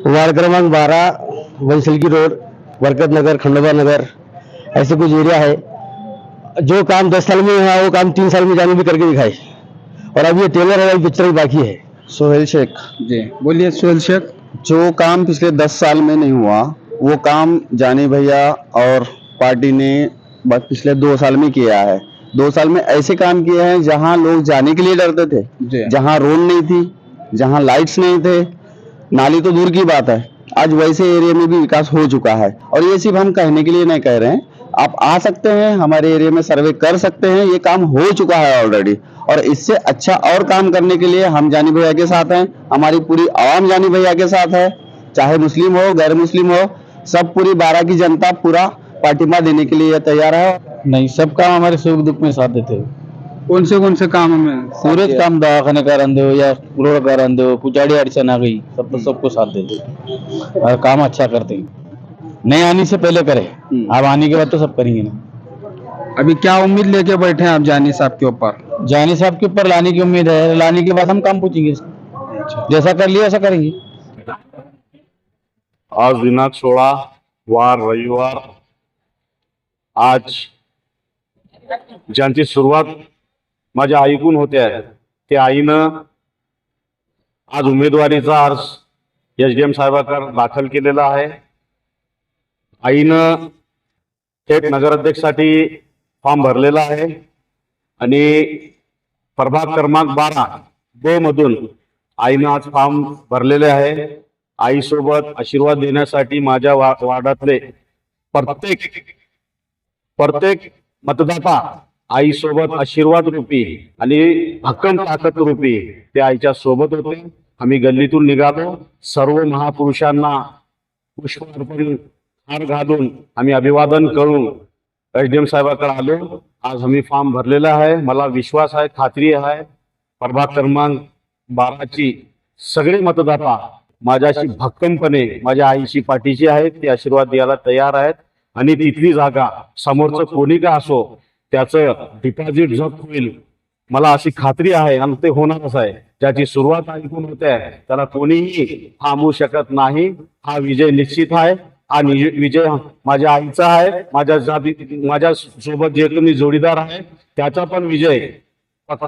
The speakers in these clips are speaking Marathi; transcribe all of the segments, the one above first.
वार्ड क्रमांक 12 बंसलगी रोड, बरकत नगर, खंडोबा नगर, ऐसे कुछ एरिया है। जो काम 10 साल में हुआ वो काम 3 साल में जाने भी करके दिखाए। और अब ये टेलर है, पिक्चर बाकी है। सोहेल शेख जी बोलिए सोहेल शेख। जो काम पिछले 10 साल में नहीं हुआ वो काम जानी भैया और पार्टी ने बस पिछले 2 साल में किया है। 2 साल में ऐसे काम किए हैं जहां लोग जाने के लिए डरते थे, जी जहां रोड नहीं थी, जहां लाइट्स नहीं थे, नाली तो दूर की बात है, आज वैसे एरिया में भी विकास हो चुका है। और ये सिर्फ हम कहने के लिए नहीं कह रहे हैं, आप आ सकते हैं हमारे एरिया में सर्वे कर सकते हैं, ये काम हो चुका है ऑलरेडी। और इससे अच्छा और काम करने के लिए हम जानी भैया के साथ हैं, हमारी पूरी आवाम जानी भैया के साथ है, चाहे मुस्लिम हो गैर मुस्लिम हो, सब पूरी 12 की जनता पूरा पार्टिमा देने के लिए तैयार है। नहीं, सब काम हमारे सुख दुख में साथ देते हो। कौन से काम हमें पूरे काम दवाखाने का रंदे हो या रोड का रंदे हो, पुजाड़ी अड़चन आ गई, सब तो सबको साथ देते हो और काम अच्छा करते हैं। नहीं आने से पहले करे, अब आने के बाद तो सब करेंगे ना। अभी क्या उम्मीद लेके बैठे हैं आप जानी साहब के ऊपर? जानी साहब के ऊपर लाने की उम्मीद है, लाने के बाद हम काम पूछेंगे, जैसा कर लिया वैसा करेंगे। आज दिनांक 16 वार रविवार, आज ज्यांची सुरुवात माझ्या आईकून होते आहे त्या आईनं आज उमेदवारीचा अर्ज एसडीएम साहेबांकडे दाखल केलेला आहे। आईनं थेट नगराध्यक्षसाठी फॉर्म भरलेला आहे आणि प्रभाग क्रमांक 12 मधून आईनं आज फॉर्म भरलेले आहे। आईसोबत आशीर्वाद देण्यासाठी माझ्या वार्डातले प्रत्येक मतदाता आईसोबत आशीर्वाद रूपी आणि भक्कम ताकद रूपी ते आईच्या सोबत होते। आम्ही गल्लीतून निघालो, सर्व महापुरुषांना पुष्प अर्पण हार घालून आम्ही अभिवादन करून एसडीएम साहेबांकडे आलो। आज आम्ही फॉर्म भरलेला आहे। मला विश्वास आहे, खात्री आहे, प्रभाग क्रमांक 12ची सगळे मतदाता माझ्याशी भक्कमपणे माझ्या आईशी पाठीशी आहेत, ते आशीर्वाद द्यायला तयार आहेत आणि तिथली जागा समोरचं कोणी का असो त्याचं डिपॉझिट जप्त होईल, मला अशी खात्री आहे आणि ते होणारच आहे। ज्याची सुरुवात ऐकून होते त्याला कोणीही थांबवू शकत नाही। हा विजय निश्चित आहे, हा विजय माझ्या आईचा आहे, माझ्या सोबत जे कोणी जोडीदार आहे त्याचा पण विजय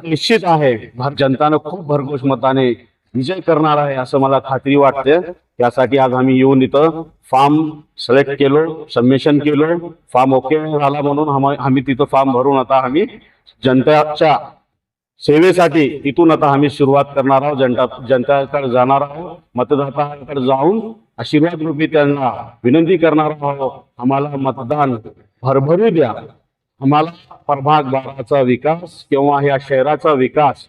निश्चित आहे। जनताने खूप भरघोस मताने विजय करणार आहे असं मला खात्री वाटते। त्यासाठी आज आम्ही येऊन इथं फॉर्म सिलेक्ट केलो, सबमिशन केलो, फॉर्म ओके झाला म्हणून आम्ही तिथं फॉर्म भरून आता आम्ही जनतेच्या सेवेसाठी तिथून आता आम्ही सुरुवात करणार आहोत। जनतेकडे जाणार आहोत, मतदातांकडे जाऊन आशीर्वाद रूपी त्यांना विनंती करणार आहोत, आम्हाला मतदान भरभरू द्या, आम्हाला प्रभाग 12चा विकास किंवा या शहराचा विकास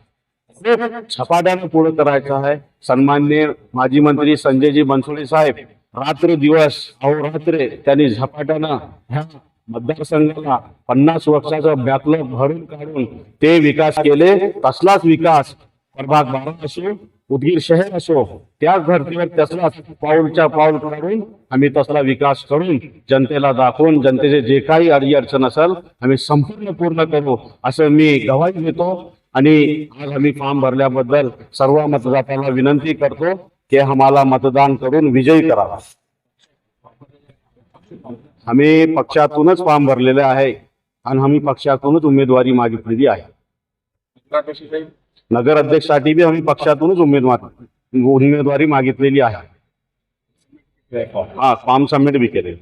झपाट्याने पुढे करायचा आहे। सन्माननीय माजी मंत्री संजयजी बनसोडे साहेब रात्र दिवस अहोरात्र त्यांनी झपाट्यानं ह्या मतदारसंघाला 50 वर्षाचा बॅकलॉग भरून काढून ते विकास केले। तसलाच विकास प्रभाग 12 असो, उदगीर शहर असो, त्याच धर्तीवर तसलाच पाऊलच्या पाऊल काढून आम्ही तसला विकास करून जनतेला दाखवून जनतेचे जे काही अडचण असेल आम्ही संपूर्ण पूर्ण करू असं मी ग्वाही देतो। आणि आज आम्ही फॉर्म भरल्याबद्दल सर्व मतदारांना विनंती करतो की आम्हाला मतदान करून विजयी करावा। आम्ही पक्षातूनच फॉर्म भरलेले आहे आणि आम्ही पक्षातूनच उमेदवारी मागितलेली आहे। नगर अध्यक्षसाठी भी आम्ही पक्षातूनच उमेदवारी मागितलेली आहे। हा फॉर्म सबमिट भी केले।